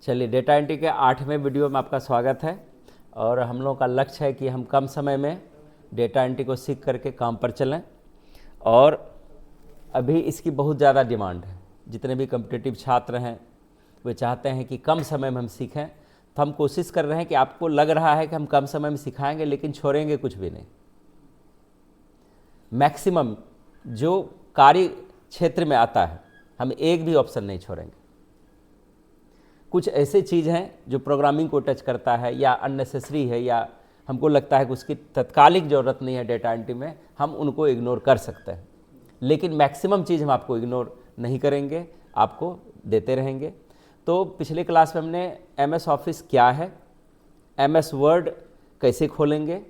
चलिए, data entry के 8वें video में आपका स्वागत है। और हम लोगों का लक्ष्य है कि हम कम समय में डेटा एंट्री को सीख करके काम पर चलें। और अभी इसकी बहुत ज़्यादा डिमांड है। जितने भी कॉम्पिटिटिव छात्र हैं वे चाहते हैं कि कम समय में हम सीखें। तो हम कोशिश कर रहे हैं कि आपको लग रहा है कि हम कम समय में सिखाएंगे, लेकिन छोड़ेंगे कुछ भी नहीं। मैक्सिमम जो कार्य क्षेत्र में आता है हम एक भी ऑप्शन नहीं छोड़ेंगे। कुछ ऐसे चीज़ हैं जो प्रोग्रामिंग को टच करता है या अननेसेसरी है या हमको लगता है कि उसकी तत्कालिक ज़रूरत नहीं है डेटा एंट्री में, हम उनको इग्नोर कर सकते हैं। लेकिन मैक्सिमम चीज़ हम आपको इग्नोर नहीं करेंगे, आपको देते रहेंगे। तो पिछले क्लास में हमने MS ऑफिस क्या है, MS वर्ड कैसे खोलेंगे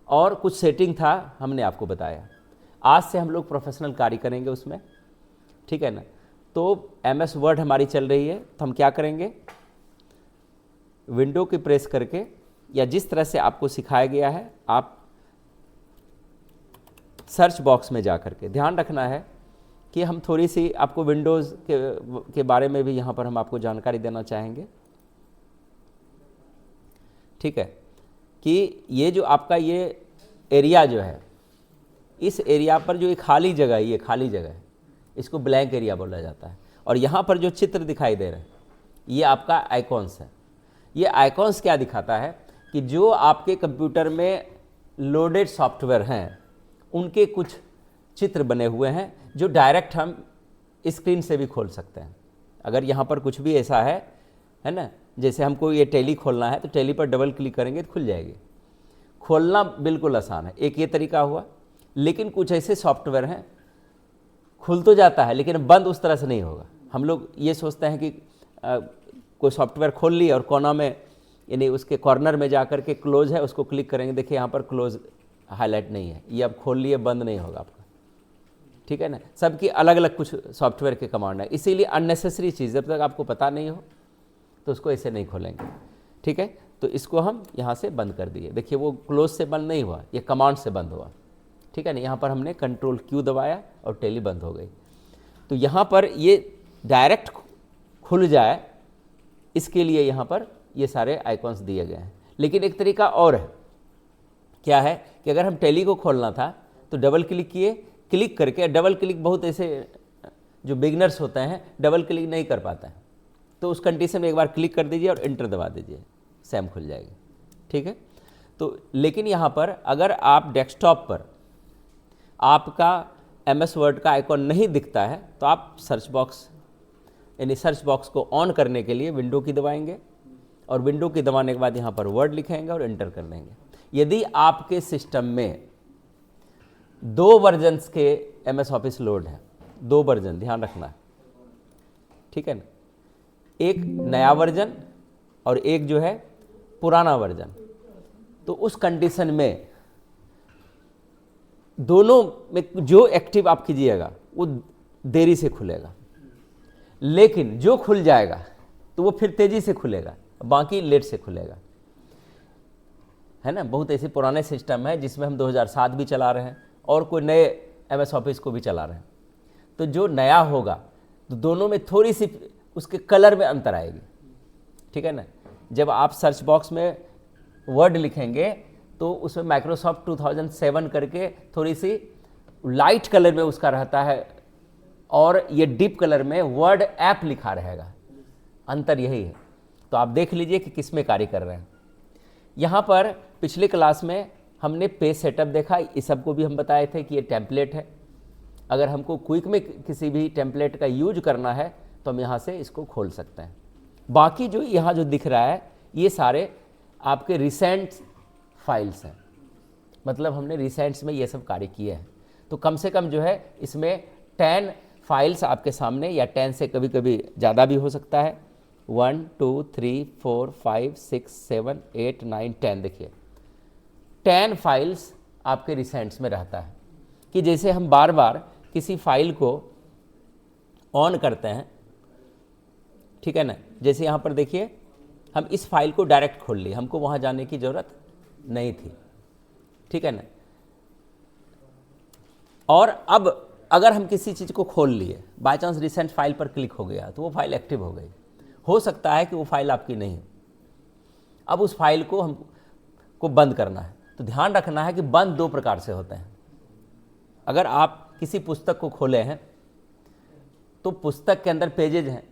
और कुछ सेटिंग था हमने आपको बताया। आज से हम लोग प्रोफेशनल कार्य करेंगे उसमें, ठीक है ना। तो MS वर्ड हमारी चल रही है, तो हम क्या करेंगे, विंडो की प्रेस करके या जिस तरह से आपको सिखाया गया है आप सर्च बॉक्स में जा करके, ध्यान रखना है कि हम थोड़ी सी आपको विंडोज़ के बारे में भी यहाँ पर हम आपको जानकारी देना चाहेंगे, ठीक है। कि ये जो आपका ये एरिया जो है, इस एरिया पर जो एक खाली जगह है, ये खाली जगह है, इसको ब्लैंक एरिया बोला जाता है। और यहाँ पर जो चित्र दिखाई दे रहे हैं ये आपका आइकॉन्स है। ये आइकॉन्स क्या दिखाता है कि जो आपके कंप्यूटर में लोडेड सॉफ्टवेयर हैं उनके कुछ चित्र बने हुए हैं जो डायरेक्ट हम स्क्रीन से भी खोल सकते हैं। अगर यहाँ पर कुछ भी ऐसा है ना, जैसे हमको ये टैली खोलना है तो टैली पर डबल क्लिक करेंगे तो खुल जाएगी। खोलना बिल्कुल आसान है, एक ये तरीका हुआ। लेकिन कुछ ऐसे सॉफ्टवेयर हैं खुल तो जाता है लेकिन बंद उस तरह से नहीं होगा। हम लोग ये सोचते हैं कि कोई सॉफ्टवेयर खोल लिया और कोना में यानी उसके कॉर्नर में जा कर के क्लोज है, उसको क्लिक करेंगे, देखिए यहाँ पर क्लोज हाईलाइट नहीं है, ये अब खोल लिए बंद नहीं होगा आपका, ठीक है ना। सबकी अलग अलग कुछ सॉफ्टवेयर के कमांड है, इसीलिए अननेसेसरी चीज़ जब तक आपको पता नहीं हो तो उसको ऐसे नहीं खोलेंगे, ठीक है। तो इसको हम यहाँ से बंद कर दिए, देखिए वो क्लोज से बंद नहीं हुआ, ये कमांड से बंद हुआ, ठीक है ना। यहाँ पर हमने कंट्रोल Q दबाया और टैली बंद हो गई। तो यहाँ पर ये डायरेक्ट खुल जाए इसके लिए यहाँ पर ये सारे आइकॉन्स दिए गए हैं। लेकिन एक तरीका और है, क्या है कि अगर हम टैली को खोलना था तो डबल क्लिक किए, क्लिक करके डबल क्लिक बहुत ऐसे जो बिगनर्स होते हैं डबल क्लिक नहीं कर पाते हैं, तो उस कंडीशन में एक बार क्लिक कर दीजिए और एंटर दबा दीजिए, सेम खुल जाएगी, ठीक है। तो लेकिन यहाँ पर अगर आप डेस्कटॉप पर आपका MS वर्ड का आइकॉन नहीं दिखता है तो आप सर्च बॉक्स यानी सर्च बॉक्स को ऑन करने के लिए विंडो की दबाएंगे और विंडो की दबाने के बाद यहाँ पर वर्ड लिखेंगे और एंटर कर देंगे। यदि आपके सिस्टम में 2 वर्जन्स के MS ऑफिस लोड है, 2 वर्जन ध्यान रखना है, ठीक है ना, एक नया वर्जन और एक जो है पुराना वर्जन, तो उस कंडीशन में दोनों में जो एक्टिव आप कीजिएगा वो देरी से खुलेगा, लेकिन जो खुल जाएगा तो वो फिर तेजी से खुलेगा, बाकी लेट से खुलेगा, है ना। बहुत ऐसे पुराने सिस्टम है जिसमें हम 2007 भी चला रहे हैं और कोई नए MS ऑफिस को भी चला रहे हैं। तो जो नया होगा तो दोनों में थोड़ी सी उसके कलर में अंतर आएगी, ठीक है ना। जब आप सर्च बॉक्स में वर्ड लिखेंगे तो उसमें माइक्रोसॉफ्ट 2007 करके थोड़ी सी लाइट कलर में उसका रहता है और ये डीप कलर में वर्ड ऐप लिखा रहेगा, अंतर यही है। तो आप देख लीजिए कि किस में कार्य कर रहे हैं। यहाँ पर पिछले क्लास में हमने पेज सेटअप देखा, इस सबको भी हम बताए थे कि ये टेम्पलेट है। अगर हमको क्विक में किसी भी टेम्पलेट का यूज करना है तो हम यहाँ से इसको खोल सकते हैं। बाकी जो यहाँ जो दिख रहा है ये सारे आपके रिसेंट फाइल्स हैं, मतलब हमने रिसेंट्स में ये सब कार्य किए हैं। तो कम से कम जो है इसमें 10 फाइल्स आपके सामने, या 10 से कभी कभी ज़्यादा भी हो सकता है, 1 2 3 4 5 6 7 8 9 10, देखिए 10 फाइल्स आपके रिसेंट्स में रहता है। कि जैसे हम बार बार किसी फाइल को ऑन करते हैं, ठीक है ना, जैसे यहाँ पर देखिए हम इस फाइल को डायरेक्ट खोल लिए, हमको वहाँ जाने की ज़रूरत नहीं थी, ठीक है ना। और अब अगर हम किसी चीज़ को खोल लिए, बाय चांस रिसेंट फाइल पर क्लिक हो गया तो वो फाइल एक्टिव हो गई। हो सकता है कि वो फाइल आपकी नहीं है। अब उस फाइल को हमको बंद करना है। तो ध्यान रखना है कि बंद दो प्रकार से होते हैं। अगर आप किसी पुस्तक को खोले हैं तो पुस्तक के अंदर पेजेज हैं,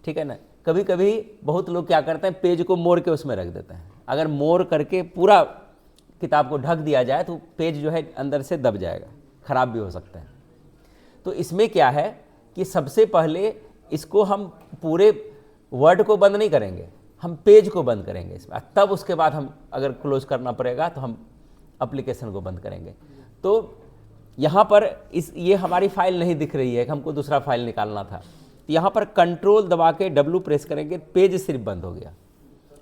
ठीक है ना। कभी कभी बहुत लोग क्या करते हैं, पेज को मोड़ के उसमें रख देते हैं। अगर मोड़ करके पूरा किताब को ढक दिया जाए तो पेज जो है अंदर से दब जाएगा, ख़राब भी हो सकता है। तो इसमें क्या है कि सबसे पहले इसको हम पूरे वर्ड को बंद नहीं करेंगे, हम पेज को बंद करेंगे इसमें, तब उसके बाद हम अगर क्लोज करना पड़ेगा तो हम एप्लीकेशन को बंद करेंगे। तो यहाँ पर ये हमारी फाइल नहीं दिख रही है कि हमको दूसरा फाइल निकालना था। तो यहाँ पर कंट्रोल दबा के W प्रेस करेंगे, पेज सिर्फ बंद हो गया।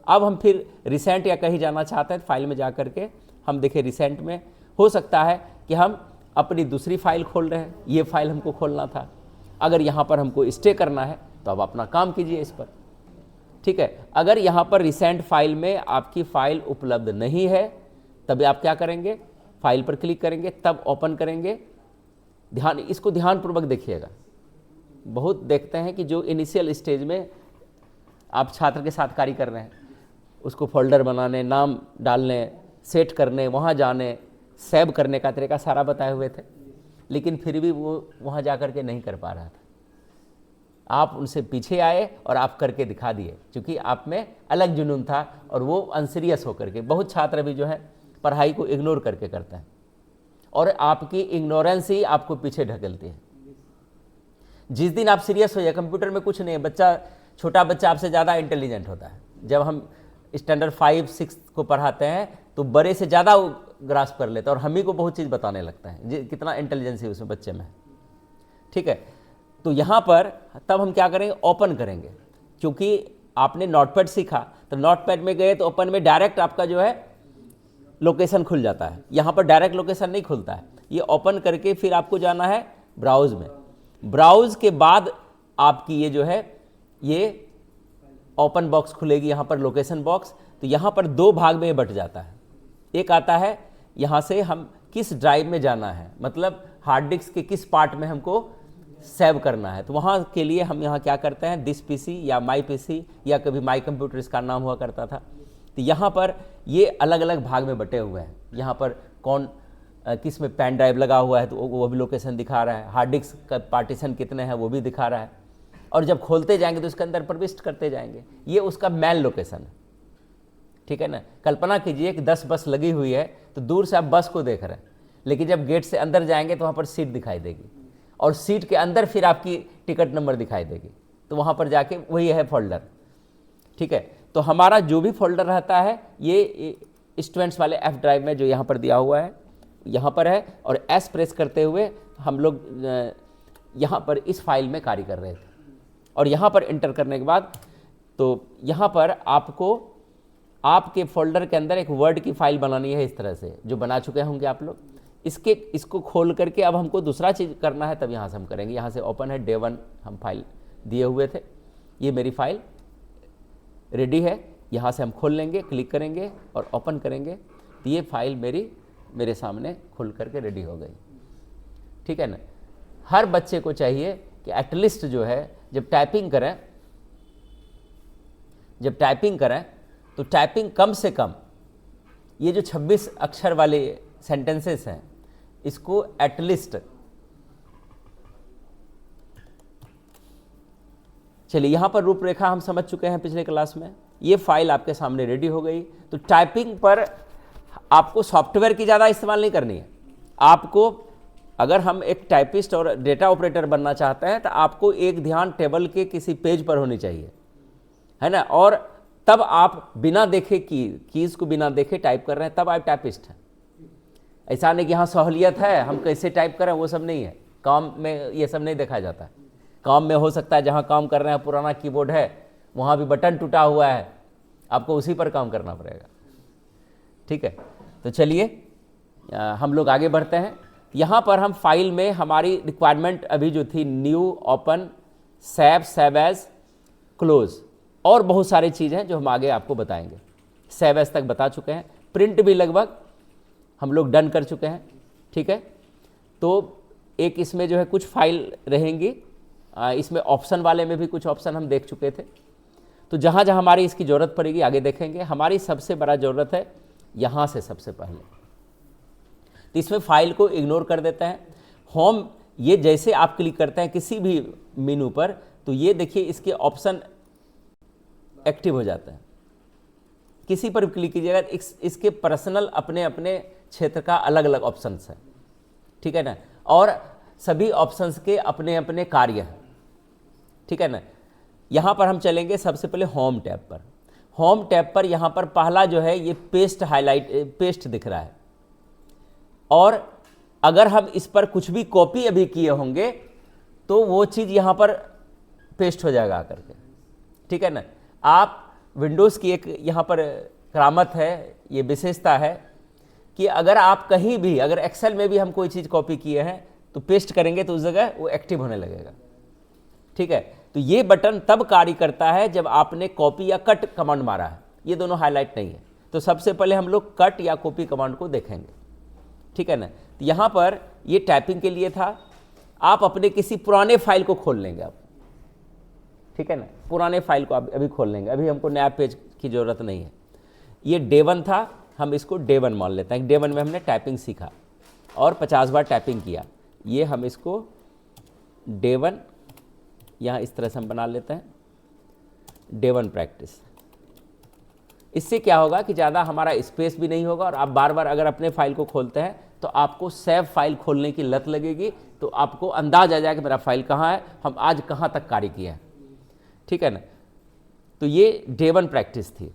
अब हम फिर रिसेंट या कहीं जाना चाहते हैं, फाइल में जा करके हम देखें रिसेंट में हो सकता है कि हम अपनी दूसरी फाइल खोल रहे हैं, ये फाइल हमको खोलना था। अगर यहाँ पर हमको स्टे करना है तो अब अपना काम कीजिए इस पर, ठीक है। अगर यहाँ पर रिसेंट फाइल में आपकी फाइल उपलब्ध नहीं है तब आप क्या करेंगे, फाइल पर क्लिक करेंगे, तब ओपन करेंगे। इसको ध्यानपूर्वक देखिएगा। बहुत देखते हैं कि जो इनिशियल स्टेज में आप छात्र के साथ कार्य कर रहे हैं, उसको फोल्डर बनाने, नाम डालने, सेट करने, वहाँ जाने, सेव करने का तरीका सारा बताए हुए थे, लेकिन फिर भी वो वहाँ जा कर के नहीं कर पा रहा था। आप उनसे पीछे आए और आप करके दिखा दिए, क्योंकि आप में अलग जुनून था और वो अनसीरियस होकर के। बहुत छात्र भी जो है पढ़ाई को इग्नोर करके करते हैं और आपकी इग्नोरेंस ही आपको पीछे ढकेलती है। जिस दिन आप सीरियस हो जाए, कंप्यूटर में कुछ नहीं है, छोटा बच्चा आपसे ज़्यादा इंटेलिजेंट होता है। जब हम स्टैंडर्ड 5-6 को पढ़ाते हैं तो बड़े से ज़्यादा ग्रास्प कर लेता है और हम ही को बहुत चीज़ बताने लगता है, कितना इंटेलिजेंस है उसमें बच्चे में, ठीक है। तो यहाँ पर तब हम क्या करेंगे, ओपन करेंगे। क्योंकि आपने नोटपैड सीखा तो नोटपैड में गए तो ओपन में डायरेक्ट आपका जो है लोकेशन खुल जाता है। यहाँ पर डायरेक्ट लोकेशन नहीं खुलता है, ये ओपन करके फिर आपको जाना है ब्राउज में। ब्राउज के बाद आपकी ये जो है ये ओपन बॉक्स खुलेगी, यहाँ पर लोकेशन बॉक्स। तो यहाँ पर दो भाग में बट जाता है। एक आता है यहाँ से हम किस ड्राइव में जाना है, मतलब हार्ड डिस्क के किस पार्ट में हमको सेव करना है। तो वहाँ के लिए हम यहाँ क्या करते हैं, दिस पीसी या माई पीसी या कभी माई कंप्यूटर इसका नाम हुआ करता था। तो यहाँ पर ये अलग अलग भाग में बटे हुए हैं। यहाँ पर कौन किस में पेन ड्राइव लगा हुआ है तो वो भी लोकेशन दिखा रहा है, हार्ड डिस्क का पार्टीशन कितने हैं वो भी दिखा रहा है। और जब खोलते जाएंगे तो उसके अंदर प्रविष्ट करते जाएंगे, ये उसका मेन लोकेशन है, ठीक है ना। कल्पना कीजिए कि 10 बस लगी हुई है तो दूर से आप बस को देख रहे हैं, लेकिन जब गेट से अंदर जाएंगे तो वहाँ पर सीट दिखाई देगी और सीट के अंदर फिर आपकी टिकट नंबर दिखाई देगी। तो वहाँ पर जाके वही है फोल्डर, ठीक है। तो हमारा जो भी फोल्डर रहता है ये स्टूडेंट्स वाले F ड्राइव में जो यहाँ पर दिया हुआ है यहाँ पर है, और S प्रेस करते हुए हम लोग यहाँ पर इस फाइल में कार्य कर रहे थे। और यहाँ पर एंटर करने के बाद तो यहाँ पर आपको आपके फोल्डर के अंदर एक वर्ड की फाइल बनानी है, इस तरह से जो बना चुके होंगे आप लोग। इसको खोल करके अब हमको दूसरा चीज़ करना है, तब यहाँ से हम करेंगे। यहाँ से ओपन है, Day 1 हम फाइल दिए हुए थे, ये मेरी फाइल रेडी है। यहाँ से हम खोल लेंगे, क्लिक करेंगे और ओपन करेंगे तो ये फाइल मेरे सामने खुल करके रेडी हो गई, ठीक है ना। हर बच्चे को चाहिए कि एटलीस्ट जो है जब टाइपिंग करें तो टाइपिंग कम से कम ये जो 26 अक्षर वाले सेंटेंसेस हैं इसको एटलीस्ट, चलिए यहाँ पर रूपरेखा हम समझ चुके हैं पिछले क्लास में। ये फाइल आपके सामने रेडी हो गई। तो टाइपिंग पर आपको सॉफ्टवेयर की ज़्यादा इस्तेमाल नहीं करनी है। आपको अगर हम एक टाइपिस्ट और डेटा ऑपरेटर बनना चाहते हैं तो आपको एक ध्यान टेबल के किसी पेज पर होनी चाहिए, है ना। और तब आप बिना देखे कीज़ को बिना देखे टाइप कर रहे हैं, तब आप टाइपिस्ट हैं। ऐसा नहीं कि हाँ सहूलियत है हम कैसे टाइप करें, वो सब नहीं है। काम में ये सब नहीं देखा जाता है। काम में हो सकता है जहाँ काम कर रहे हैं पुराना कीबोर्ड है, वहाँ भी बटन टूटा हुआ है, आपको उसी पर काम करना पड़ेगा, ठीक है। तो चलिए हम लोग आगे बढ़ते हैं। यहाँ पर हम फाइल में हमारी रिक्वायरमेंट अभी जो थी new, open, save as, close और बहुत सारी चीज़ हैं जो हम आगे आपको बताएंगे। सेव एज तक बता चुके हैं, प्रिंट भी लगभग हम लोग डन कर चुके हैं, ठीक है। तो एक इसमें जो है कुछ फाइल रहेंगी, इसमें ऑप्शन वाले में भी कुछ ऑप्शन हम देख चुके थे। तो जहाँ जहाँ हमारी इसकी ज़रूरत पड़ेगी आगे देखेंगे। हमारी सबसे बड़ा ज़रूरत है यहाँ से सबसे पहले, तो इसमें फाइल को इग्नोर कर देते हैं। होम, ये जैसे आप क्लिक करते हैं किसी भी मेनू पर, तो ये देखिए इसके ऑप्शन एक्टिव हो जाता है। किसी पर भी क्लिक कीजिएगा, इसके पर्सनल अपने अपने क्षेत्र का अलग अलग ऑप्शंस है, ठीक है ना, और सभी ऑप्शंस के अपने अपने कार्य हैं, ठीक है ना। यहाँ पर हम चलेंगे सबसे पहले होम टैब पर। होम टैब पर यहाँ पर पहला जो है ये पेस्ट पेस्ट दिख रहा है, और अगर हम इस पर कुछ भी कॉपी अभी किए होंगे तो वो चीज़ यहाँ पर पेस्ट हो जाएगा आकर के, ठीक है ना। आप विंडोज़ की एक यहाँ पर करामत है, ये विशेषता है कि अगर आप कहीं भी, अगर एक्सेल में भी हम कोई चीज़ कॉपी किए हैं तो पेस्ट करेंगे तो उस जगह वो एक्टिव होने लगेगा, ठीक है। तो ये बटन तब कार्य करता है जब आपने कॉपी या कट कमांड मारा है, ये दोनों हाईलाइट नहीं है। तो सबसे पहले हम लोग कट या कॉपी कमांड को देखेंगे, ठीक है ना। तो यहाँ पर ये टाइपिंग के लिए था, आप अपने किसी पुराने फाइल को खोल लेंगे आप, ठीक है ना, पुराने फाइल को आप अभी खोल लेंगे, अभी हमको नया पेज की ज़रूरत नहीं है। ये डे 1 था, हम इसको डे 1 मान लेते हैं। डे 1 में हमने टाइपिंग सीखा और 50 बार टाइपिंग किया, ये हम इसको डे 1 यहाँ इस तरह से हम बना लेते हैं, डे 1 प्रैक्टिस। इससे क्या होगा कि ज़्यादा हमारा स्पेस भी नहीं होगा, और आप बार बार अगर अपने फाइल को खोलते हैं तो आपको सेव फाइल खोलने की लत लगेगी, तो आपको अंदाज आ जाएगा कि मेरा फाइल कहाँ है, हम आज कहाँ तक कार्य किया है, ठीक है ना। तो ये डे 1 प्रैक्टिस थी।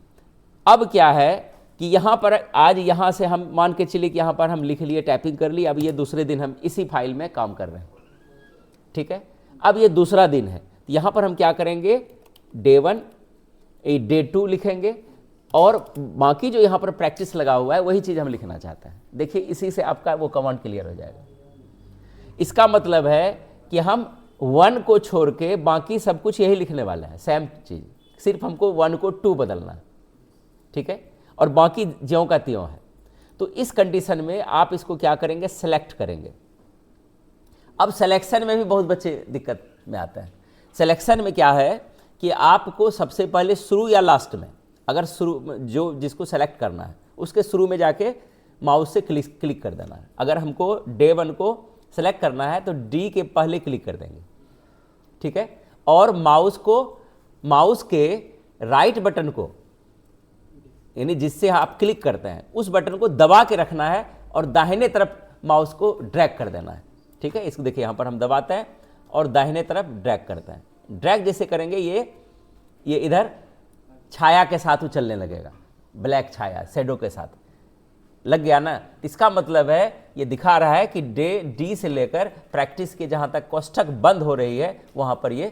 अब क्या है कि यहाँ पर आज यहाँ से हम मान के चलिए कि यहाँ पर हम लिख लिए, टाइपिंग कर ली, अब ये दूसरे दिन हम इसी फाइल में काम कर रहे हैं, ठीक है। अब ये दूसरा दिन है, तो यहाँ पर हम क्या करेंगे, डे 1 डे 2 लिखेंगे, और बाकी जो यहाँ पर प्रैक्टिस लगा हुआ है वही चीज़ हम लिखना चाहते हैं। देखिए इसी से आपका वो कमांड क्लियर हो जाएगा। इसका मतलब है कि हम 1 को छोड़ के बाकी सब कुछ यही लिखने वाला है, सेम चीज़, सिर्फ हमको 1 को 2 बदलना है, ठीक है, और बाकी ज्यों का त्यों है। तो इस कंडीशन में आप इसको क्या करेंगे, सेलेक्ट करेंगे। अब सिलेक्शन में भी बहुत बच्चे दिक्कत में आते हैं। सिलेक्शन में क्या है कि आपको सबसे पहले शुरू या लास्ट में, अगर शुरू जो जिसको सेलेक्ट करना है उसके शुरू में जाके माउस से क्लिक कर देना है। अगर हमको डे 1 को सेलेक्ट करना है तो डी के पहले क्लिक कर देंगे, ठीक है, और माउस के राइट बटन को, यानी जिससे आप क्लिक करते हैं उस बटन को दबा के रखना है और दाहिने तरफ माउस को ड्रैग कर देना है, ठीक है। इसको देखिए यहाँ पर हम दबाते हैं और दाहिने तरफ ड्रैग करते हैं। ड्रैग जैसे करेंगे ये इधर छाया के साथ उछलने लगेगा, ब्लैक छाया शैडो के साथ लग गया ना। इसका मतलब है ये दिखा रहा है कि डे डी से लेकर प्रैक्टिस के जहाँ तक कोष्ठक बंद हो रही है वहाँ पर ये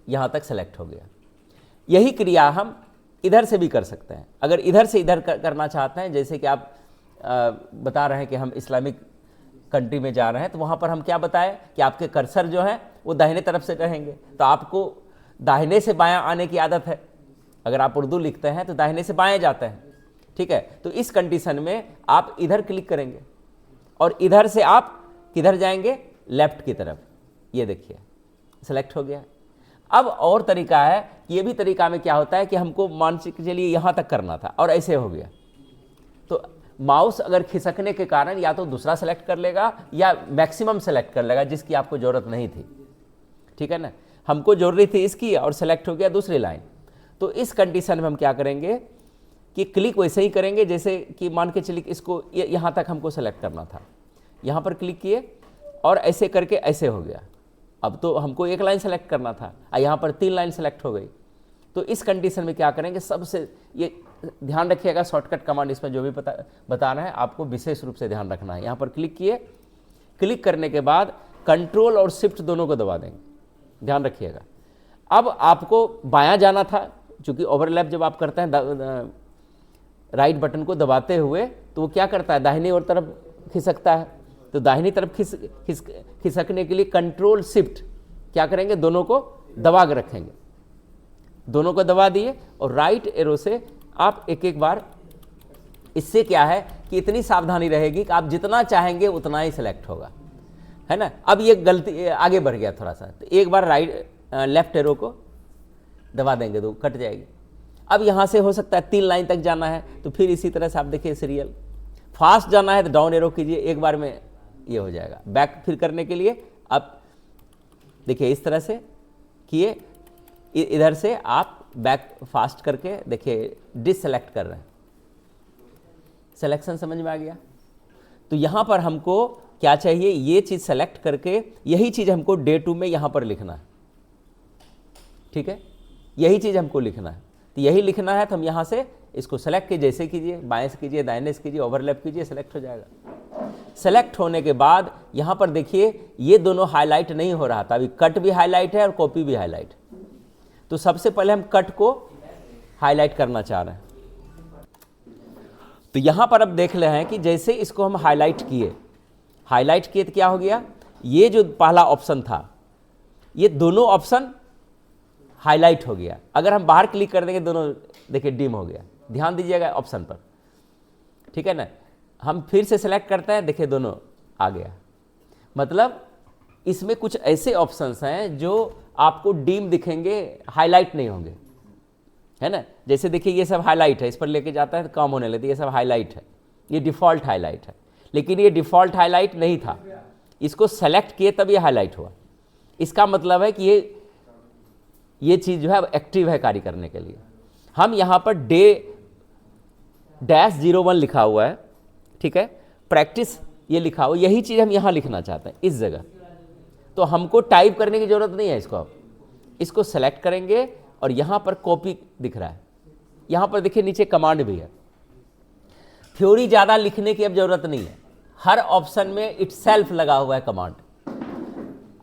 यहाँ तक सेलेक्ट हो गया। यही क्रिया हम इधर से भी कर सकते हैं। अगर इधर से इधर करना चाहते हैं, जैसे कि आप बता रहे हैं कि हम इस्लामिक कंट्री में जा रहे हैं, तो वहाँ पर हम क्या बताएं कि आपके कर्सर जो है वो दाहिने तरफ से रहेंगे, तो आपको दाहिने से बायां आने की आदत है। अगर आप उर्दू लिखते हैं तो दाहिने से बाएं जाते हैं, ठीक है। तो इस कंडीशन में आप इधर क्लिक करेंगे और इधर से आप किधर जाएंगे, लेफ्ट की तरफ। ये देखिए सेलेक्ट हो गया। अब और तरीका है, ये भी तरीका में क्या होता है कि हमको मानसिक के लिए यहाँ तक करना था और ऐसे हो गया, तो माउस अगर खिसकने के कारण या तो दूसरा सेलेक्ट कर लेगा या मैक्सिमम सेलेक्ट कर लेगा जिसकी आपको ज़रूरत नहीं थी, ठीक है ना। हमको ज़रूरी थी इसकी और सेलेक्ट हो गया दूसरी लाइन। तो इस कंडीशन में हम क्या करेंगे कि क्लिक वैसे ही करेंगे जैसे कि मान के चलिए इसको यहाँ तक हमको सेलेक्ट करना था, यहाँ पर क्लिक किए और ऐसे करके ऐसे हो गया। अब तो हमको एक लाइन सेलेक्ट करना था, यहाँ पर 3 लाइन सेलेक्ट हो गई। तो इस कंडीशन में क्या करेंगे, सबसे ये ध्यान रखिएगा, शॉर्टकट कमांड इसमें जो भी बता रहे हैं आपको विशेष रूप से ध्यान रखना है। यहाँ पर क्लिक किए, क्लिक करने के बाद कंट्रोल और शिफ्ट दोनों को दबा देंगे, ध्यान रखिएगा। अब आपको बायां जाना था, चूँकि ओवरलैप जब आप करते हैं राइट बटन को दबाते हुए तो वो क्या करता है, दाहिनी ओर तरफ खिसकता है। तो दाहिनी तरफ खिसकने के लिए कंट्रोल शिफ्ट क्या करेंगे, दोनों को दबा के रखेंगे। दोनों को दबा दिए और राइट एरो से आप एक एक बार, इससे क्या है कि इतनी सावधानी रहेगी कि आप जितना चाहेंगे उतना ही सिलेक्ट होगा, है ना। अब ये गलती आगे बढ़ गया थोड़ा सा, तो एक बार लेफ्ट एरो को दबा देंगे तो कट जाएगी। अब यहाँ से हो सकता है 3 लाइन तक जाना है, तो फिर इसी तरह से आप देखिए सीरियल। फास्ट जाना है तो डाउन एरो कीजिए, एक बार में ये हो जाएगा। बैक फिर करने के लिए आप देखिए इस तरह से किए, इधर से आप बैक फास्ट करके देखिए डिससेलेक्ट कर रहे हैं। सिलेक्शन समझ में आ गया? तो यहाँ पर हमको क्या चाहिए, ये चीज़ सेलेक्ट करके यही चीज़ हमको डे 2 में यहाँ पर लिखना है। ठीक है, यही चीज़ हमको लिखना है। तो यही लिखना है तो हम यहाँ से इसको सेलेक्ट कीजिए, जैसे कीजिए, बाएं से कीजिए, दाहिने से कीजिए, ओवरलैप कीजिए, सेलेक्ट हो जाएगा। सेलेक्ट होने के बाद यहाँ पर देखिए ये दोनों हाईलाइट नहीं हो रहा था, अभी कट भी हाईलाइट है और कॉपी भी हाईलाइट। तो सबसे पहले हम कट को हाईलाइट करना चाह रहे हैं। तो यहाँ पर अब देख रहे हैं कि जैसे इसको हम हाईलाइट किए तो क्या हो गया, ये जो पहला ऑप्शन था ये दोनों ऑप्शन हाईलाइट हो गया। अगर हम बाहर क्लिक कर देंगे दोनों देखिए डिम हो गया। ध्यान दीजिएगा ऑप्शन पर, ठीक है ना। हम फिर से सेलेक्ट करते हैं, देखिए दोनों आ गया। मतलब इसमें कुछ ऐसे ऑप्शंस हैं जो आपको डिम दिखेंगे, हाईलाइट नहीं होंगे, है ना। जैसे देखिए ये सब हाईलाइट है, इस पर लेके जाता है तो कम होने लगती है, ये सब हाईलाइट है, ये डिफ़ॉल्ट हाईलाइट है। लेकिन ये डिफ़ॉल्ट हाईलाइट नहीं था, इसको सेलेक्ट किए तब ये हाईलाइट हुआ। इसका मतलब है कि ये चीज़ जो है अब एक्टिव है कार्य करने के लिए। हम यहाँ पर -01 लिखा हुआ है, ठीक है, प्रैक्टिस ये लिखा हुआ, यही चीज़ हम यहाँ लिखना चाहते हैं इस जगह। तो हमको टाइप करने की ज़रूरत नहीं है, इसको सेलेक्ट करेंगे और यहाँ पर कॉपी दिख रहा है, यहाँ पर देखिए नीचे कमांड भी है। थ्योरी ज़्यादा लिखने की अब ज़रूरत नहीं है, हर ऑप्शन में इटसेल्फ लगा हुआ है कमांड।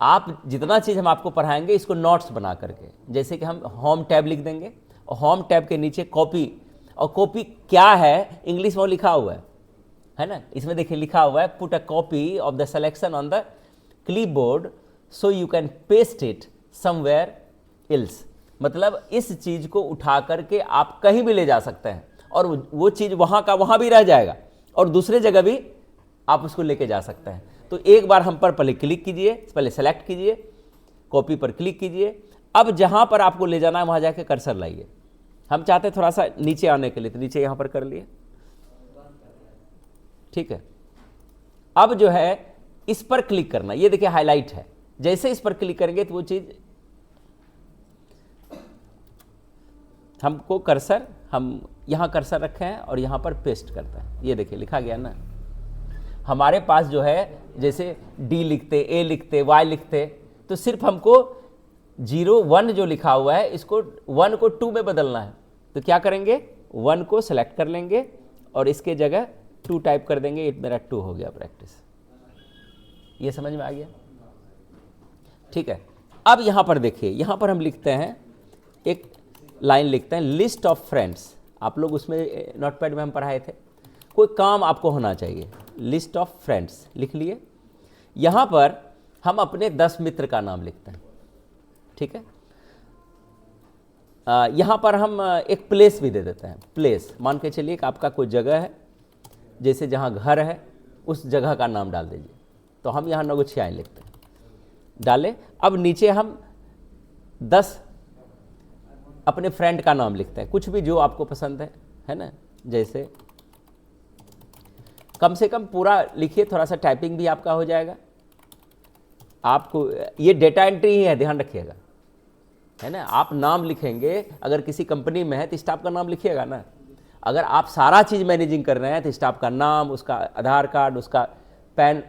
आप जितना चीज़ हम आपको पढ़ाएंगे इसको नोट्स बना करके, जैसे कि हम होम टैब लिख देंगे और होम टैब के नीचे कॉपी, और कॉपी क्या है इंग्लिश में लिखा हुआ है ना। इसमें देखिए लिखा हुआ है put a copy of the selection on the clipboard so you can paste it somewhere else. मतलब इस चीज़ को उठा करके आप कहीं भी ले जा सकते हैं और वो चीज़ वहाँ का वहाँ भी रह जाएगा और दूसरे जगह भी आप उसको लेके जा सकते हैं। तो एक बार हम पर पहले क्लिक कीजिए, पहले सेलेक्ट कीजिए, कॉपी पर क्लिक कीजिए। अब जहाँ पर आपको ले जाना है वहाँ जाके कर्सर लाइए। हम चाहते हैं थोड़ा सा नीचे आने के लिए, तो नीचे यहाँ पर कर लिए, ठीक है। अब जो है इस पर क्लिक करना, ये देखिए हाईलाइट है, जैसे इस पर क्लिक करेंगे तो वो चीज़ हमको कर्सर, हम यहाँ कर्सर रखे हैं और यहाँ पर पेस्ट करता है। ये देखिए लिखा गया ना, हमारे पास जो है जैसे डी लिखते, ए लिखते, वाई लिखते, तो सिर्फ हमको 01 जो लिखा हुआ है इसको 1 को 2 में बदलना है। तो क्या करेंगे, 1 को सेलेक्ट कर लेंगे और इसके जगह 2 टाइप कर देंगे। ये मेरा 2 हो गया प्रैक्टिस। ये समझ में आ गया, ठीक है। अब यहाँ पर देखिए, यहाँ पर हम लिखते हैं, एक लाइन लिखते हैं लिस्ट ऑफ फ्रेंड्स। आप लोग उसमें नोटपैड में हम पढ़ाए थे, कोई काम आपको होना चाहिए, लिस्ट ऑफ फ्रेंड्स लिख लिए। यहाँ पर हम अपने 10 मित्र का नाम लिखते हैं, ठीक है। यहाँ पर हम एक प्लेस भी दे देते हैं। प्लेस मान के चलिए कि आपका कोई जगह है, जैसे जहाँ घर है उस जगह का नाम डाल दीजिए। तो हम यहाँ नगोछियाएं लिखते हैं, डाले। अब नीचे हम 10 अपने फ्रेंड का नाम लिखते हैं, कुछ भी जो आपको पसंद है ना। जैसे कम से कम पूरा लिखिए, थोड़ा सा टाइपिंग भी आपका हो जाएगा। आपको ये डेटा एंट्री ही है, ध्यान रखिएगा, है ना। आप नाम लिखेंगे, अगर किसी कंपनी में है तो स्टाफ का नाम लिखिएगा ना। अगर आप सारा चीज़ मैनेजिंग कर रहे हैं तो स्टाफ का नाम, उसका आधार कार्ड, उसका पैन,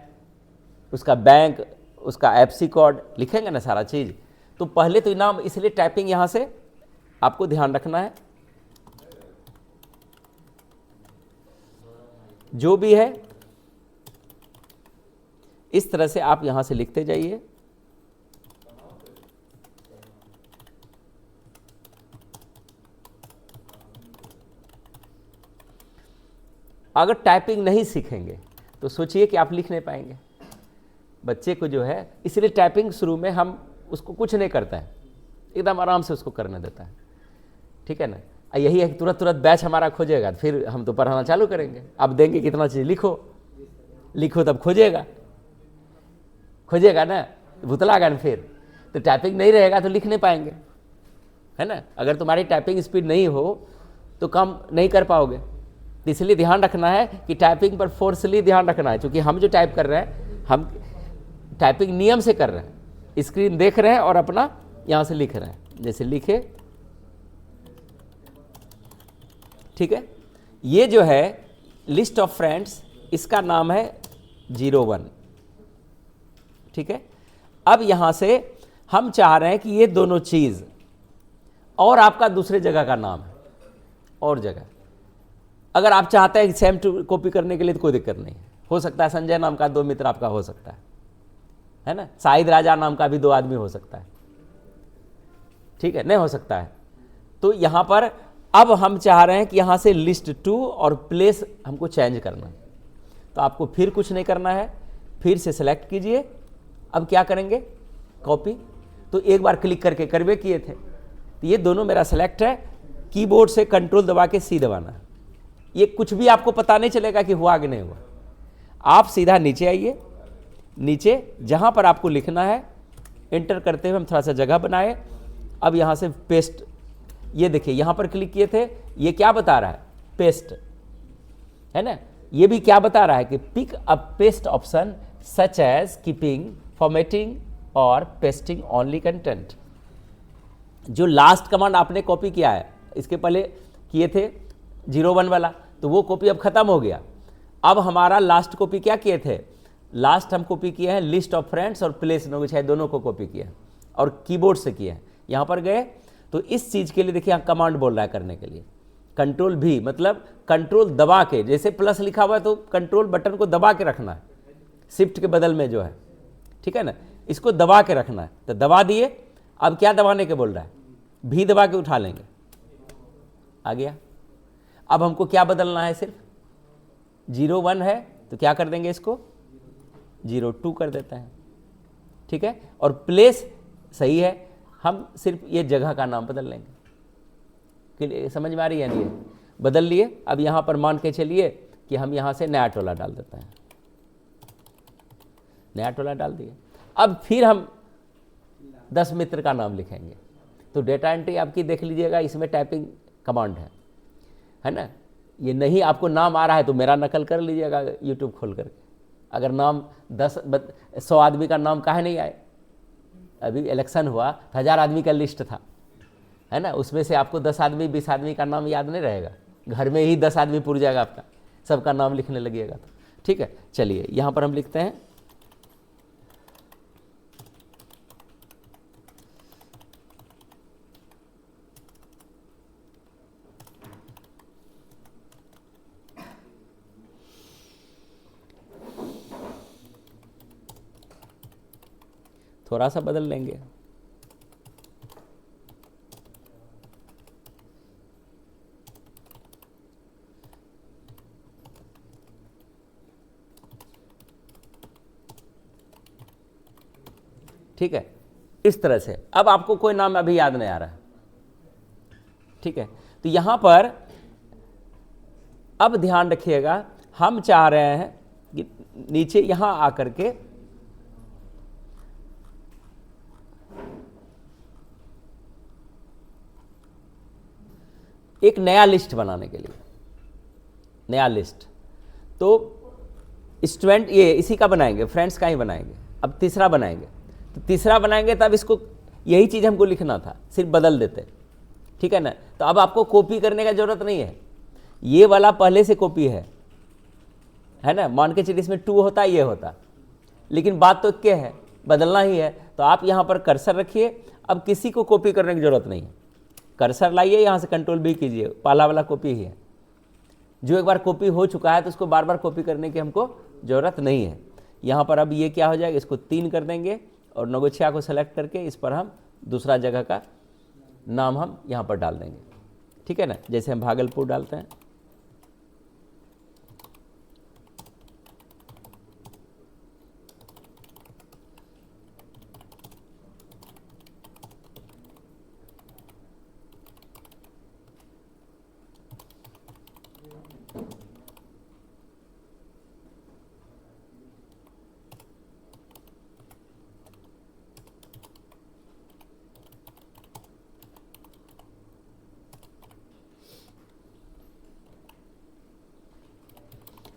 उसका बैंक, उसका एफसी कोड लिखेंगे ना सारा चीज़। तो पहले तो नाम, इसलिए टाइपिंग यहाँ से आपको ध्यान रखना है। जो भी है इस तरह से आप यहां से लिखते जाइए। अगर टाइपिंग नहीं सीखेंगे तो सोचिए कि आप लिख नहीं पाएंगे। बच्चे को जो है, इसलिए टाइपिंग शुरू में हम उसको कुछ नहीं करता है, एकदम आराम से उसको करने देता है, ठीक है ना। यही है कि तुरंत तुरंत बैच हमारा खोजेगा, फिर हम तो पढ़ाना चालू करेंगे। अब देंगे कितना चीज़ लिखो तब खोजेगा ना, भुतलागा ना फिर। तो टाइपिंग नहीं रहेगा तो लिख नहीं पाएंगे। है ना। अगर तुम्हारी टाइपिंग स्पीड नहीं हो तो काम नहीं कर पाओगे। तो इसलिए ध्यान रखना है कि टाइपिंग पर फोर्सली ध्यान रखना है, क्योंकि हम जो टाइप कर रहे हैं हम टाइपिंग नियम से कर रहे हैं, स्क्रीन देख रहे हैं और अपना यहाँ से लिख रहे हैं, जैसे लिखे, ठीक है। ये जो है लिस्ट ऑफ फ्रेंड्स, इसका नाम है 01, ठीक है। अब यहाँ से हम चाह रहे हैं कि ये दोनों चीज़ और आपका दूसरे जगह का नाम है और जगह, अगर आप चाहते हैं सेम टू कॉपी करने के लिए तो कोई दिक्कत नहीं है। हो सकता है संजय नाम का 2 मित्र आपका हो सकता है ना, शाहिद राजा नाम का भी 2 आदमी हो सकता है, ठीक है, नहीं हो सकता है। तो यहाँ पर अब हम चाह रहे हैं कि यहाँ से लिस्ट 2 और प्लेस हमको चेंज करना है। तो आपको फिर कुछ नहीं करना है, फिर से सेलेक्ट कीजिए। अब क्या करेंगे, कॉपी, तो एक बार क्लिक करके करवे किए थे, तो ये दोनों मेरा सेलेक्ट है। कीबोर्ड से कंट्रोल दबा के सी दबाना है, ये कुछ भी आपको पता नहीं चलेगा कि हुआ कि नहीं हुआ। आप सीधा नीचे आइए, नीचे जहाँ पर आपको लिखना है एंटर करते हुए हम थोड़ा सा जगह बनाए। अब यहाँ से पेस्ट, ये देखिए यहाँ पर क्लिक किए थे, ये क्या बता रहा है, पेस्ट, है ना। ये भी क्या बता रहा है कि pick a paste option such as keeping, formatting और पेस्टिंग ओनली कंटेंट। जो लास्ट कमांड आपने कॉपी किया है, इसके पहले किए थे 01 वाला, तो वो कॉपी अब खत्म हो गया। अब हमारा लास्ट कॉपी क्या किए थे, लास्ट हम कॉपी किए हैं लिस्ट ऑफ फ्रेंड्स और प्लेस नोगेशाई, दोनों को कॉपी किया है और कीबोर्ड से किए हैं। यहाँ पर गए तो इस चीज़ के लिए देखिए यहाँ कमांड बोल रहा है करने के लिए, कंट्रोल भी, मतलब कंट्रोल दबा के, जैसे प्लस लिखा हुआ है तो कंट्रोल बटन को दबा के रखना है, शिफ्ट के बदल में जो है, ठीक है ना, इसको दबा के रखना है। तो दबा दिए, अब क्या दबाने के बोल रहा है, भी दबा के उठा लेंगे, आ गया। अब हमको क्या बदलना है, सिर्फ 01 है तो क्या कर देंगे, इसको 02 कर देते हैं, ठीक है। और प्लेस सही है, हम सिर्फ ये जगह का नाम बदल लेंगे। समझ में आ रही है नहीं, बदल लिए। अब यहाँ पर मान के चलिए कि हम यहाँ से नया टोला डाल देते हैं, नया टोला डाल दिए। अब फिर हम 10 मित्र का नाम लिखेंगे। तो डेटा एंट्री आपकी देख लीजिएगा, इसमें टाइपिंग कमांड है ना। ये नहीं आपको नाम आ रहा है तो मेरा नकल कर लीजिएगा यूट्यूब खोल करके। अगर नाम 100 आदमी का नाम काहे नहीं आए, अभी इलेक्शन हुआ, 1000 आदमी का लिस्ट था, है ना, उसमें से आपको 10 आदमी 20 आदमी का नाम याद नहीं रहेगा, घर में ही 10 आदमी पूर जाएगा आपका, सबका नाम लिखने लगिएगा तो, ठीक है। चलिए यहाँ पर हम लिखते हैं थोड़ा सा बदल लेंगे, ठीक है, इस तरह से। अब आपको कोई नाम अभी याद नहीं आ रहा है, ठीक है। तो यहां पर अब ध्यान रखिएगा, हम चाह रहे हैं कि नीचे यहां आकर के एक नया लिस्ट बनाने के लिए, नया लिस्ट। तो स्टूडेंट, ये इसी का बनाएंगे, फ्रेंड्स का ही बनाएंगे। अब तीसरा बनाएंगे, तो तीसरा बनाएंगे तब इसको यही चीज़ हमको लिखना था, सिर्फ बदल देते, ठीक है ना। तो अब आपको कॉपी करने का जरूरत नहीं है, ये वाला पहले से कॉपी है ना। मान के चलिए इसमें 2 होता, ये होता, लेकिन बात तो क्या है, बदलना ही है। तो आप यहाँ पर कर्सर रखिए, अब किसी को कॉपी करने की जरूरत नहीं है, कर्सर लाइए, यहाँ से कंट्रोल भी कीजिए, पहला वाला कॉपी ही है। जो एक बार कॉपी हो चुका है तो उसको बार बार कॉपी करने की हमको ज़रूरत नहीं है। यहाँ पर अब ये क्या हो जाएगा, इसको 3 कर देंगे और नगोछिया को सेलेक्ट करके इस पर हम दूसरा जगह का नाम हम यहाँ पर डाल देंगे, ठीक है ना। जैसे हम भागलपुर डालते हैं,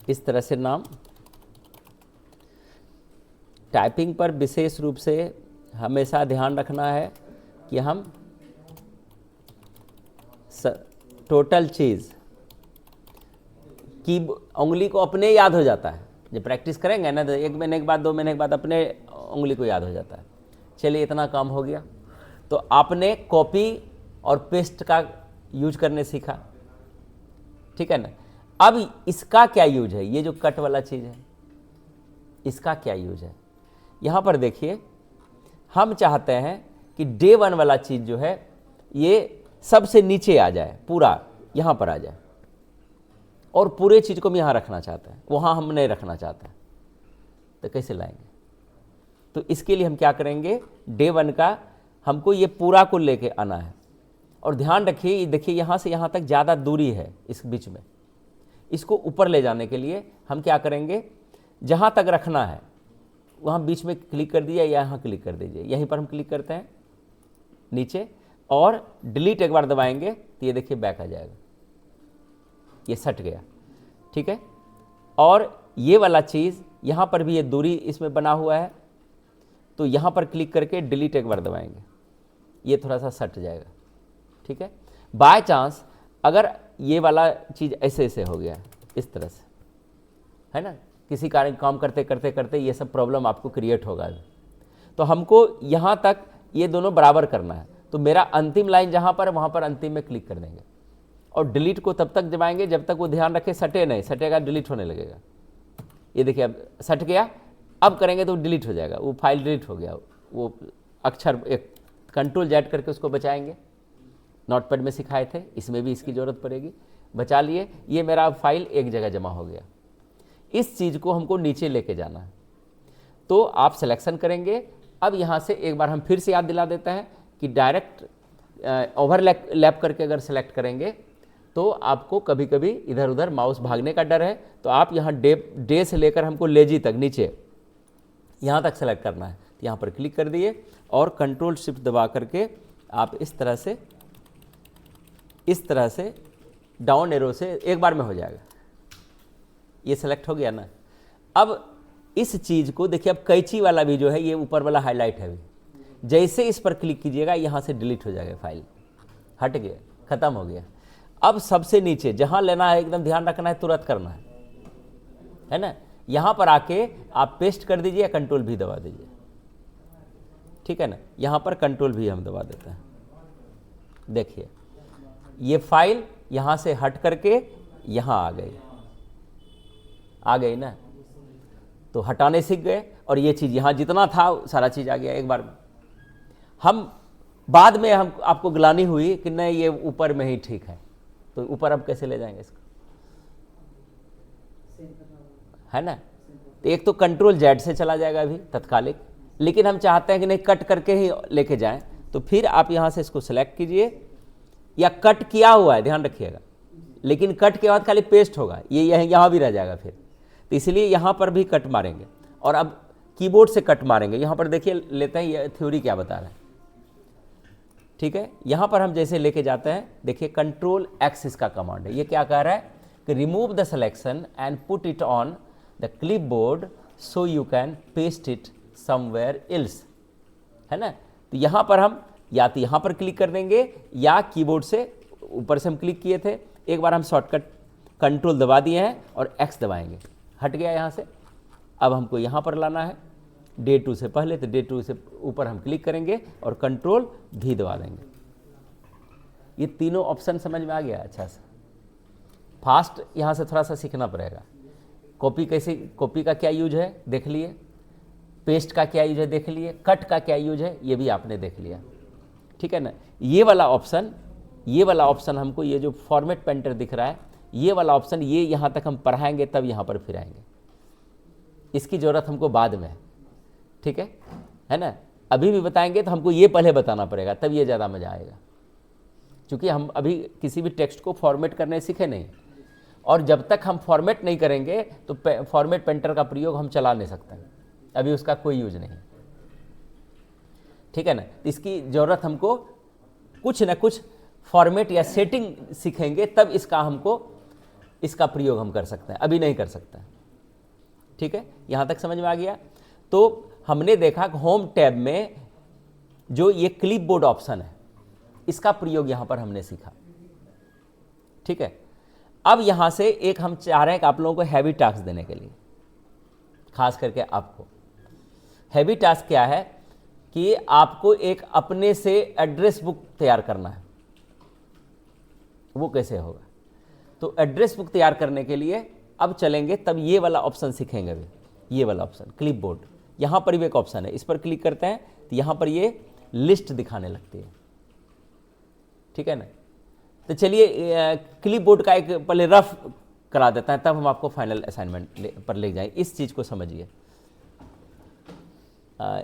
इस तरह से नाम। टाइपिंग पर विशेष रूप से हमेशा ध्यान रखना है कि हम टोटल चीज़ की उंगली को अपने याद हो जाता है। जब प्रैक्टिस करेंगे ना तो 1 महीने के बाद 2 महीने के बाद अपने उंगली को याद हो जाता है। चलिए इतना काम हो गया। तो आपने कॉपी और पेस्ट का यूज करने सीखा, ठीक है ना। अब इसका क्या यूज है, ये जो कट वाला चीज़ है इसका क्या यूज है। यहाँ पर देखिए, हम चाहते हैं कि डे 1 वाला चीज़ जो है ये सबसे नीचे आ जाए, पूरा यहाँ पर आ जाए, और पूरे चीज़ को हम यहाँ रखना चाहते हैं, वहाँ हम नहीं रखना चाहते हैं। तो कैसे लाएंगे? तो इसके लिए हम क्या करेंगे, डे 1 का हमको ये पूरा को लेके आना है। और ध्यान रखिए, देखिए यहाँ से यहाँ तक ज़्यादा दूरी है इस बीच में। इसको ऊपर ले जाने के लिए हम क्या करेंगे, जहाँ तक रखना है वहाँ बीच में क्लिक कर दीजिए या यहाँ क्लिक कर दीजिए। यहीं पर हम क्लिक करते हैं नीचे और डिलीट एक बार दबाएंगे तो ये देखिए बैक आ जाएगा, ये सट गया, ठीक है। और ये वाला चीज़ यहाँ पर भी ये दूरी इसमें बना हुआ है, तो यहाँ पर क्लिक करके डिलीट एक बार दबाएंगे, ये थोड़ा सा सट जाएगा, ठीक है। बाय चांस अगर ये वाला चीज़ ऐसे ऐसे हो गया इस तरह से, है ना, किसी कारण काम करते करते करते ये सब प्रॉब्लम आपको क्रिएट होगा, तो हमको यहाँ तक ये दोनों बराबर करना है। तो मेरा अंतिम लाइन जहाँ पर है वहाँ पर अंतिम में क्लिक कर देंगे और डिलीट को तब तक दबाएंगे जब तक वो ध्यान रखे सटे नहीं, सटेगा डिलीट होने लगेगा। ये देखिए अब सट गया, अब करेंगे तो डिलीट हो जाएगा, वो फाइल डिलीट हो गया। वो अक्षर एक Ctrl+Z करके उसको बचाएंगे, नोटपैड में सिखाए थे, इसमें भी इसकी ज़रूरत पड़ेगी। बचा लिए, ये मेरा फाइल एक जगह जमा हो गया। इस चीज़ को हमको नीचे लेके जाना है, तो आप सिलेक्शन करेंगे। अब यहाँ से एक बार हम फिर से याद दिला देते हैं कि डायरेक्ट ओवरलैप करके अगर सेलेक्ट करेंगे तो आपको कभी कभी इधर उधर माउस भागने का डर है, तो आप यहाँ डे से लेकर हमको लेजी तक नीचे यहाँ तक सेलेक्ट करना है। तो यहाँ पर क्लिक कर दिए और Ctrl+Shift दबा करके आप इस तरह से डाउन एरो से एक बार में हो जाएगा। ये सेलेक्ट हो गया ना। अब इस चीज़ को देखिए, अब कैंची वाला भी जो है ये ऊपर वाला हाईलाइट है, अभी जैसे इस पर क्लिक कीजिएगा यहाँ से डिलीट हो जाएगा, फाइल हट गया, ख़त्म हो गया। अब सबसे नीचे जहाँ लेना है एकदम ध्यान रखना है, तुरंत करना है ना। यहाँ पर आके आप पेस्ट कर दीजिए या Ctrl+V दबा दीजिए, ठीक है ना। यहाँ पर Ctrl+V हम दबा देते हैं। देखिए ये फाइल यहाँ से हट करके यहाँ आ गई ना, तो हटाने सीख गए और ये चीज़ यहाँ जितना था सारा चीज़ आ गया एक बार में। हम बाद में हम आपको ग्लानि हुई कि नहीं ये ऊपर में ही ठीक है, तो ऊपर अब कैसे ले जाएंगे इसको, है ना। तो एक तो Ctrl+Z से चला जाएगा अभी तत्कालिक, लेकिन हम चाहते हैं कि नहीं कट करके ही लेके जाएं, तो फिर आप यहाँ से इसको सेलेक्ट कीजिए, या कट किया हुआ है ध्यान रखिएगा, लेकिन कट के बाद खाली पेस्ट होगा, ये यहाँ भी रह जाएगा फिर, तो इसलिए यहाँ पर भी कट मारेंगे। और अब कीबोर्ड से कट मारेंगे। यहाँ पर देखिए लेते हैं ये थ्योरी क्या बता रहा है, ठीक है। यहाँ पर हम जैसे लेके जाते हैं, देखिए Ctrl+X इसका कमांड है। ये क्या कह रहा है कि remove the selection and put it on the clipboard so you can paste it somewhere else, है ना। तो यहाँ पर हम या तो यहाँ पर क्लिक कर देंगे या कीबोर्ड से ऊपर से हम क्लिक किए थे, एक बार हम शॉर्टकट Ctrl दबा दिए हैं और X दबाएंगे, हट गया यहाँ से। अब हमको यहाँ पर लाना है डे 2 से पहले, तो डे 2 से ऊपर हम क्लिक करेंगे और Ctrl+V दबा देंगे। ये तीनों ऑप्शन समझ में आ गया अच्छा से। फास्ट यहाँ से थोड़ा सा सीखना पड़ेगा। कॉपी का क्या यूज है देख लिए, पेस्ट का क्या यूज है देख लिए, कट का क्या यूज है ये भी आपने देख लिया, ठीक है ना। ये वाला ऑप्शन हमको, ये जो फॉर्मेट पेंटर दिख रहा है, ये वाला ऑप्शन, ये यहाँ तक हम पढ़ाएंगे तब यहाँ पर फिर आएंगे, इसकी ज़रूरत हमको बाद में है, ठीक है ना। अभी भी बताएंगे तो हमको ये पहले बताना पड़ेगा, तब ये ज़्यादा मज़ा आएगा, क्योंकि हम अभी किसी भी टेक्स्ट को फॉर्मेट करने सीखे नहीं, और जब तक हम फॉर्मेट नहीं करेंगे तो फॉर्मेट पेंटर का प्रयोग हम चला नहीं सकते, अभी उसका कोई यूज नहीं, ठीक है ना। इसकी ज़रूरत हमको कुछ ना कुछ फॉर्मेट या सेटिंग सीखेंगे तब इसका हमको इसका प्रयोग हम कर सकते हैं, अभी नहीं कर सकते हैं। ठीक है, यहाँ तक समझ में आ गया। तो हमने देखा कि होम टैब में जो ये क्लिपबोर्ड ऑप्शन है इसका प्रयोग यहाँ पर हमने सीखा। ठीक है, अब यहाँ से एक हम चाह रहे हैं कि आप लोगों को हैवी टास्क देने के लिए, खास करके आपको हैवी टास्क क्या है कि आपको एक अपने से एड्रेस बुक तैयार करना है। वो कैसे होगा? तो एड्रेस बुक तैयार करने के लिए अब चलेंगे, तब ये वाला ऑप्शन सीखेंगे। अभी ये वाला ऑप्शन क्लिपबोर्ड, यहाँ पर भी एक ऑप्शन है, इस पर क्लिक करते हैं तो यहाँ पर ये लिस्ट दिखाने लगती है। ठीक है ना? तो चलिए क्लिपबोर्ड का एक पहले रफ करा देता है, तब हम आपको फाइनल असाइनमेंट पर ले जाएं। इस चीज़ को समझिए।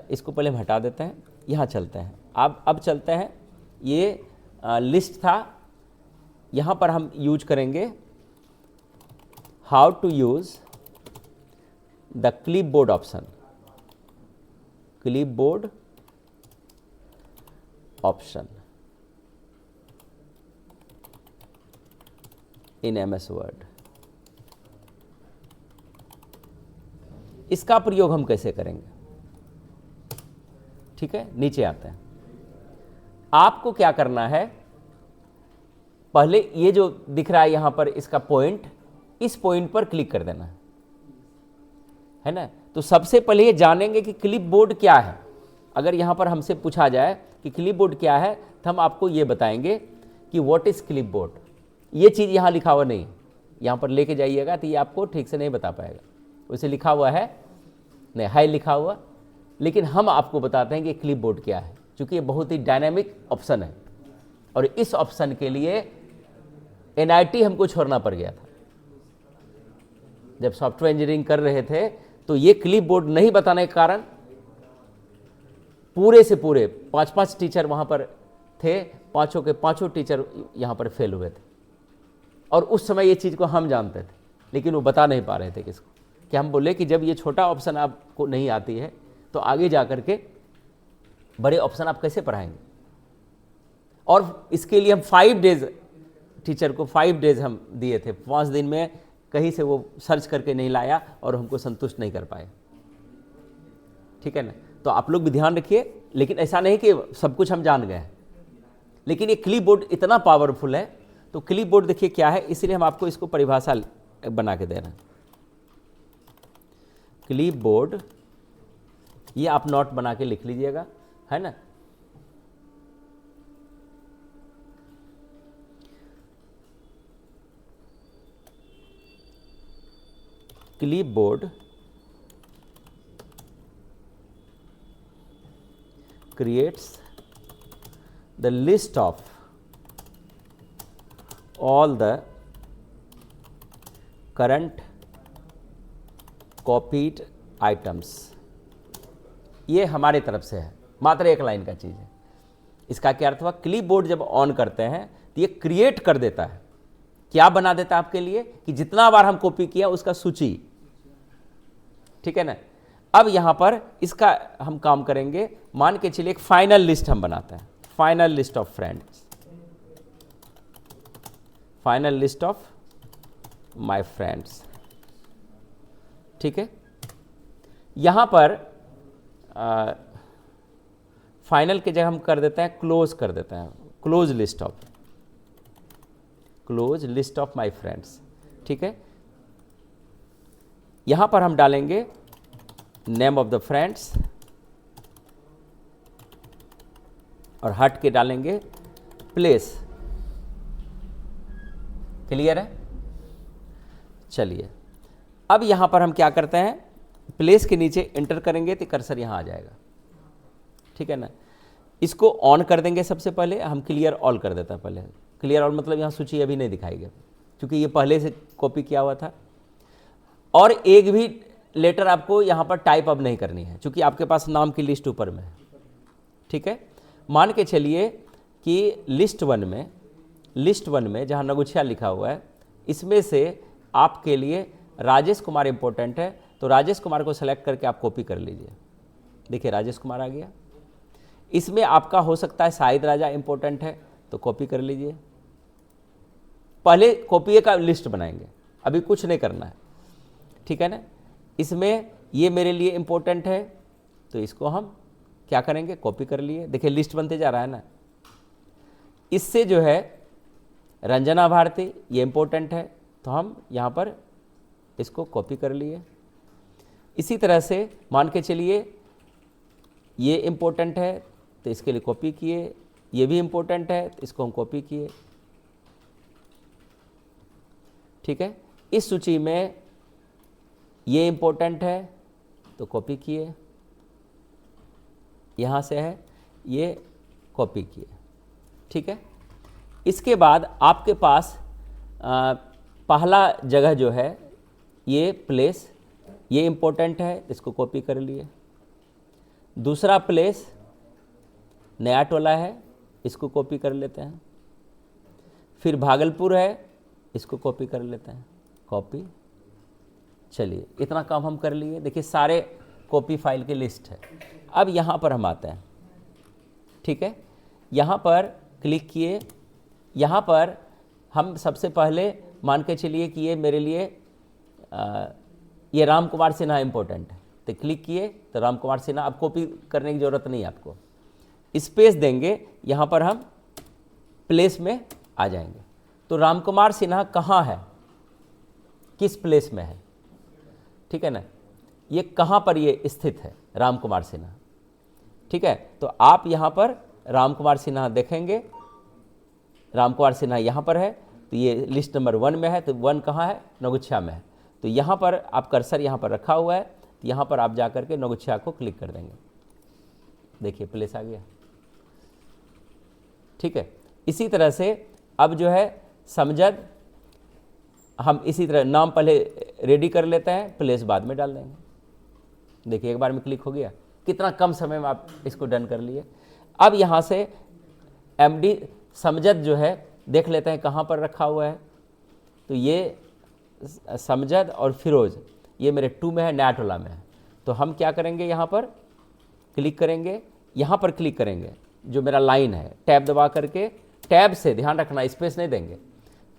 इसको पहले हम हटा देते हैं, यहाँ चलते हैं। अब चलते हैं, ये लिस्ट था, यहाँ पर हम यूज करेंगे how to use the clipboard option. Clipboard option in MS word. इसका प्रयोग हम कैसे करेंगे? ठीक है, नीचे आते हैं। आपको क्या करना है, पहले ये जो दिख रहा है यहां पर इसका पॉइंट, इस पॉइंट पर क्लिक कर देना है ना। तो सबसे पहले ये जानेंगे कि क्लिपबोर्ड क्या है। अगर यहां पर हमसे पूछा जाए कि क्लिपबोर्ड क्या है, तो हम आपको ये बताएंगे कि व्हाट इज क्लिपबोर्ड। ये चीज़ यहाँ लिखा हुआ नहीं, यहाँ पर लेके जाइएगा तो ये आपको ठीक से नहीं बता पाएगा। उसे लिखा हुआ है नहीं, है लिखा हुआ, लेकिन हम आपको बताते हैं कि क्लिपबोर्ड क्या है, क्योंकि ये बहुत ही डायनामिक ऑप्शन है और इस ऑप्शन के लिए NIT हमको छोड़ना पड़ गया था। जब सॉफ्टवेयर इंजीनियरिंग कर रहे थे तो ये क्लिपबोर्ड नहीं बताने के कारण पूरे से पूरे 5-5 टीचर वहाँ पर थे, पाँचों के पाँचों टीचर यहाँ पर फेल हुए थे। और उस समय ये चीज़ को हम जानते थे, लेकिन वो बता नहीं पा रहे थे किसको। कि हम बोले कि जब ये छोटा ऑप्शन आपको नहीं आती है तो आगे जा कर के बड़े ऑप्शन आप कैसे पढ़ाएंगे। और इसके लिए हम 5 डेज, टीचर को 5 डेज हम दिए थे। 5 दिन में कहीं से वो सर्च करके नहीं लाया और हमको संतुष्ट नहीं कर पाए। ठीक है ना? तो आप लोग भी ध्यान रखिए, लेकिन ऐसा नहीं कि सब कुछ हम जान गए हैं। लेकिन ये क्लिपबोर्ड इतना पावरफुल है, तो क्लिपबोर्ड देखिए क्या है, इसलिए हम आपको इसको परिभाषा बना के दे रहे हैं। क्लिपबोर्ड, ये आप नोट बना के लिख लीजिएगा, है ना। Clipboard creates the list of all the current copied items। ये हमारे तरफ से है, मात्र एक लाइन का चीज़ है। इसका क्या अर्थ हुआ? क्लिपबोर्ड जब ऑन करते हैं तो ये क्रिएट कर देता है, क्या बना देता है आपके लिए कि जितना बार हम कॉपी किया उसका सूची। ठीक है ना? अब यहाँ पर इसका हम काम करेंगे। मान के चलिए एक फाइनल लिस्ट हम बनाते हैं, final list of friends, final list of my friends. ठीक है, यहाँ पर फाइनल की जगह हम कर देते हैं क्लोज, कर देते हैं close list of, close list of my friends. ठीक है, यहाँ पर हम डालेंगे नेम ऑफ द फ्रेंड्स और हट के डालेंगे प्लेस। क्लियर है? चलिए, अब यहां पर हम क्या करते हैं, प्लेस के नीचे एंटर करेंगे तो कर्सर यहां आ जाएगा। ठीक है ना? इसको ऑन कर देंगे। सबसे पहले हम क्लियर ऑल कर देते हैं। पहले क्लियर ऑल मतलब यहां सूची अभी नहीं दिखाई गई, क्योंकि ये पहले से कॉपी किया हुआ था। और एक भी लेटर आपको यहाँ पर टाइप अब नहीं करनी है, क्योंकि आपके पास नाम की लिस्ट ऊपर में है। ठीक है, मान के चलिए कि लिस्ट वन में जहाँ नगुछिया लिखा हुआ है, इसमें से आपके लिए राजेश कुमार इंपॉर्टेंट है, तो राजेश कुमार को सेलेक्ट करके आप कॉपी कर लीजिए। देखिए राजेश कुमार आ गया। इसमें आपका हो सकता है शाहिद राजा इंपॉर्टेंट है, तो कॉपी कर लीजिए। पहले कॉपी का लिस्ट बनाएंगे, अभी कुछ नहीं करना है, ठीक है ना। इसमें ये मेरे लिए इम्पोर्टेंट है तो इसको हम क्या करेंगे, कॉपी कर लिए। देखिए लिस्ट बनते जा रहा है ना। इससे जो है रंजना भारती ये इम्पोर्टेंट है तो हम यहाँ पर इसको कॉपी कर लिए। इसी तरह से मान के चलिए ये इम्पोर्टेंट है तो इसके लिए कॉपी किए, ये भी इम्पोर्टेंट है तो इसको हम कॉपी किए, ठीक है। इस सूची में ये इम्पोर्टेंट है तो कॉपी किए, यहाँ से है ये कॉपी किए, ठीक है। इसके बाद आपके पास पहला जगह जो है ये प्लेस, ये इम्पोर्टेंट है इसको कॉपी कर लिए। दूसरा प्लेस नया टोला है, इसको कॉपी कर लेते हैं। फिर भागलपुर है, इसको कॉपी कर लेते हैं, कॉपी। चलिए इतना काम हम कर लिए। देखिए सारे कॉपी फाइल की लिस्ट है। अब यहाँ पर हम आते हैं, ठीक है। यहाँ पर क्लिक किए, यहाँ पर हम सबसे पहले मान के चलिए कि ये मेरे लिए ये राम कुमार सिन्हा इम्पोर्टेंट है तो क्लिक किए तो राम कुमार सिन्हा, अब कॉपी करने की ज़रूरत नहीं है आपको। स्पेस देंगे, यहाँ पर हम प्लेस में आ जाएंगे। तो राम कुमार सिन्हा कहाँ है, किस प्लेस में है, ठीक है ना, ये कहाँ पर ये स्थित है राम कुमार सिन्हा, ठीक है। तो आप यहाँ पर राम कुमार सिन्हा देखेंगे, राम कुमार सिन्हा यहाँ पर है तो ये लिस्ट नंबर 1 में है। तो 1 कहाँ है, नगुच्छा में है। तो यहाँ पर आप कर्सर यहाँ पर रखा हुआ है तो यहाँ पर आप जा कर के नगुच्छा को क्लिक कर देंगे, देखिए प्लेस आ गया, ठीक है। इसी तरह से अब जो है समझद, हम इसी तरह नाम पहले रेडी कर लेते हैं, प्लेस बाद में डाल देंगे। देखिए एक बार में क्लिक हो गया, कितना कम समय में आप इसको डन कर लिए। अब यहाँ से MD समझद जो है देख लेते हैं कहाँ पर रखा हुआ है। तो ये समझद और फिरोज ये मेरे 2 में है, नया टोला में है। तो हम क्या करेंगे, यहाँ पर क्लिक करेंगे, यहाँ पर क्लिक करेंगे, जो मेरा लाइन है टैब दबा करके, टैब से ध्यान रखना स्पेस नहीं देंगे।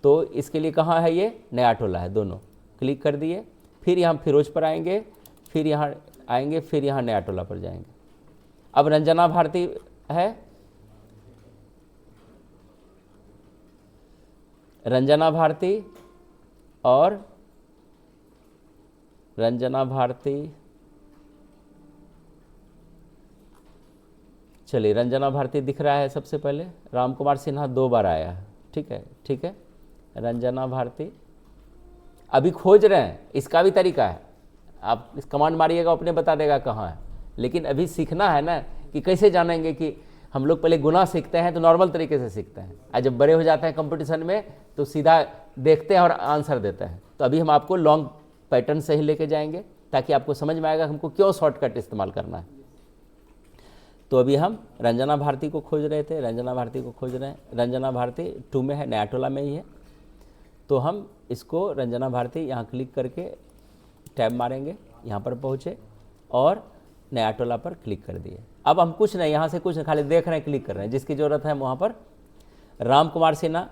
तो इसके लिए कहाँ है, ये नया टोला है, दोनों क्लिक कर दिए। फिर यहाँ फिरोज पर आएंगे, फिर यहाँ आएंगे, फिर यहाँ नया टोला पर जाएंगे। अब रंजना भारती है, रंजना भारती और रंजना भारती, चलिए रंजना भारती दिख रहा है सबसे पहले। राम कुमार सिन्हा 2 बार आया है, ठीक है, ठीक है। रंजना भारती अभी खोज रहे हैं, इसका भी तरीका है, आप इस कमांड मारिएगा अपने बता देगा कहाँ है। लेकिन अभी सीखना है ना कि कैसे जानेंगे कि हम लोग पहले गुना सीखते हैं तो नॉर्मल तरीके से सीखते हैं, और जब बड़े हो जाते हैं कंपटीशन में तो सीधा देखते हैं और आंसर देते हैं। तो अभी हम आपको लॉन्ग पैटर्न से ही लेके जाएंगे ताकि आपको समझ में आएगा हमको क्यों शॉर्टकट इस्तेमाल करना है। तो अभी हम रंजना भारती को खोज रहे थे, रंजना भारती को खोज रहे हैं। रंजना भारती 2 में है, नया टोला में ही है। तो हम इसको रंजना भारती यहाँ क्लिक करके टैब मारेंगे, यहाँ पर पहुँचे और नया टोला पर क्लिक कर दिए। अब हम कुछ नहीं, यहाँ से कुछ नहीं, खाली देख रहे हैं, क्लिक कर रहे हैं। जिसकी ज़रूरत है वहाँ पर राम कुमार सिन्हा,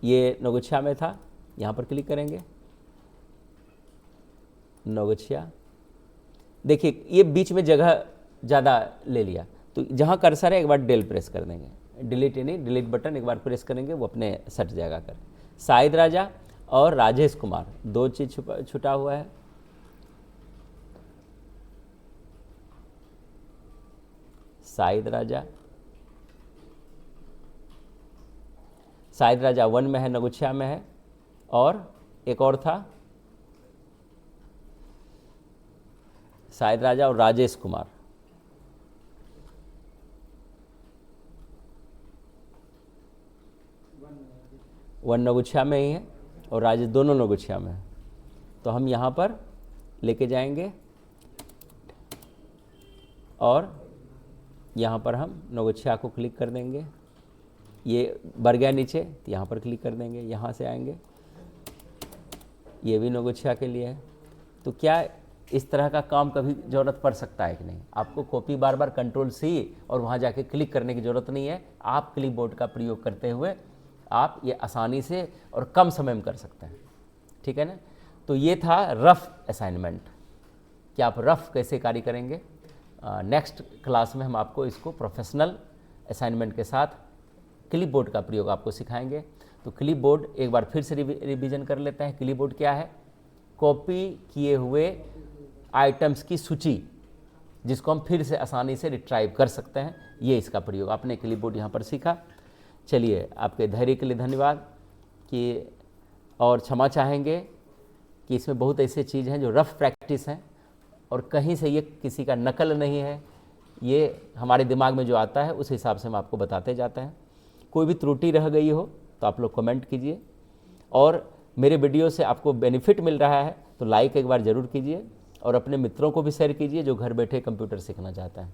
ये नगुच्छा में था, यहाँ पर क्लिक करेंगे, नगुच्छा। देखिए ये बीच में जगह ज़्यादा ले लिया, तो जहाँ कर्सर है एक बार डेल प्रेस कर देंगे, डिलीट यानी डिलीट बटन एक बार प्रेस करेंगे, वो अपने सट जाएगा कर। शाहिद राजा और राजेश कुमार 2 चीज़ छुटा हुआ है। शाहिद राजा 1 में है, नगुच्छा में है। और एक और था शाहिद राजा और राजेश कुमार, वन नगुच्छा में ही है और राजेश दोनों नगुच्छा में है। तो हम यहाँ पर लेके जाएंगे और यहाँ पर हम नगुच्छा को क्लिक कर देंगे, ये बढ़ गया नीचे तो यहाँ पर क्लिक कर देंगे, यहाँ से आएंगे, ये भी नगुच्छा के लिए है। तो क्या इस तरह का काम कभी ज़रूरत पड़ सकता है कि नहीं? आपको कॉपी बार बार Ctrl+C और वहाँ जाके क्लिक करने की ज़रूरत नहीं है। आप क्लिपबोर्ड का प्रयोग करते हुए आप ये आसानी से और कम समय में कर सकते हैं, ठीक है ना। तो ये था रफ असाइनमेंट कि आप रफ कैसे कार्य करेंगे। नेक्स्ट क्लास में हम आपको इसको प्रोफेशनल असाइनमेंट के साथ क्लिपबोर्ड का प्रयोग आपको सिखाएंगे। तो क्लिपबोर्ड एक बार फिर से रिवीजन कर लेते हैं। क्लिपबोर्ड क्या है? कॉपी किए हुए आइटम्स की सूची जिसको हम फिर से आसानी से रिट्राइव कर सकते हैं, ये इसका प्रयोग। आपने क्लिपबोर्ड यहाँ पर सीखा। चलिए, आपके धैर्य के लिए धन्यवाद कि और क्षमा चाहेंगे कि इसमें बहुत ऐसे चीज़ हैं जो रफ़ प्रैक्टिस हैं और कहीं से ये किसी का नकल नहीं है, ये हमारे दिमाग में जो आता है उस हिसाब से हम आपको बताते जाते हैं। कोई भी त्रुटि रह गई हो तो आप लोग कमेंट कीजिए, और मेरे वीडियो से आपको बेनिफिट मिल रहा है तो लाइक एक बार ज़रूर कीजिए और अपने मित्रों को भी शेयर कीजिए जो घर बैठे कंप्यूटर सीखना चाहता है।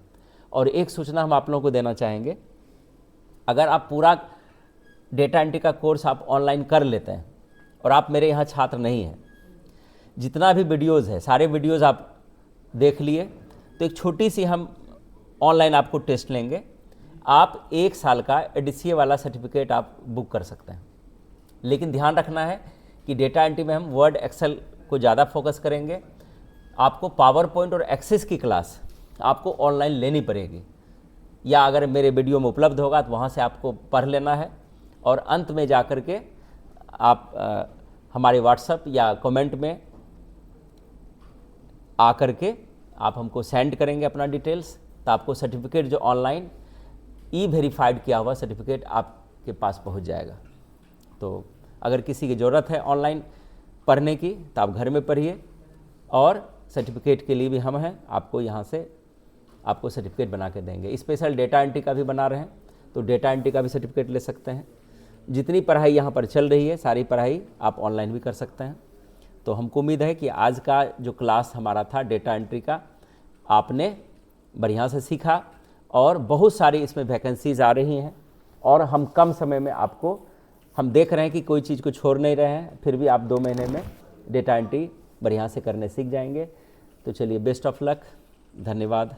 और एक सूचना हम आप लोगों को देना चाहेंगे, अगर आप पूरा डेटा एंट्री का कोर्स आप ऑनलाइन कर लेते हैं और आप मेरे यहाँ छात्र नहीं हैं, जितना भी वीडियोज़ है सारे वीडियोज़ आप देख लिए, तो एक छोटी सी हम ऑनलाइन आपको टेस्ट लेंगे। आप 1 साल का एडीसीए वाला सर्टिफिकेट आप बुक कर सकते हैं। लेकिन ध्यान रखना है कि डेटा एंट्री में हम वर्ड एक्सेल को ज़्यादा फोकस करेंगे। आपको पावर पॉइंट और एक्सेस की क्लास आपको ऑनलाइन लेनी पड़ेगी, या अगर मेरे वीडियो में उपलब्ध होगा तो वहाँ से आपको पढ़ लेना है, और अंत में जा कर के आप हमारे व्हाट्सएप या कमेंट में आ कर के आप हमको सेंड करेंगे अपना डिटेल्स, तो आपको सर्टिफिकेट जो ऑनलाइन वेरीफाइड किया हुआ सर्टिफिकेट आपके पास पहुंच जाएगा। तो अगर किसी की ज़रूरत है ऑनलाइन पढ़ने की तो आप घर में पढ़िए, और सर्टिफिकेट के लिए भी हम हैं, आपको यहाँ से आपको सर्टिफिकेट बना के देंगे। स्पेशल डेटा एंट्री का भी बना रहे हैं, तो डेटा एंट्री का भी सर्टिफिकेट ले सकते हैं। जितनी पढ़ाई यहाँ पर चल रही है सारी पढ़ाई आप ऑनलाइन भी कर सकते हैं। तो हमको उम्मीद है कि आज का जो क्लास हमारा था डेटा एंट्री का, आपने बढ़िया से सीखा, और बहुत सारी इसमें वैकेंसीज़ आ रही हैं, और हम कम समय में आपको हम देख रहे हैं कि कोई चीज़ को छोड़ नहीं रहे हैं, फिर भी आप 2 महीने में डेटा एंट्री बढ़िया से करने सीख जाएंगे। तो चलिए, बेस्ट ऑफ लक, धन्यवाद।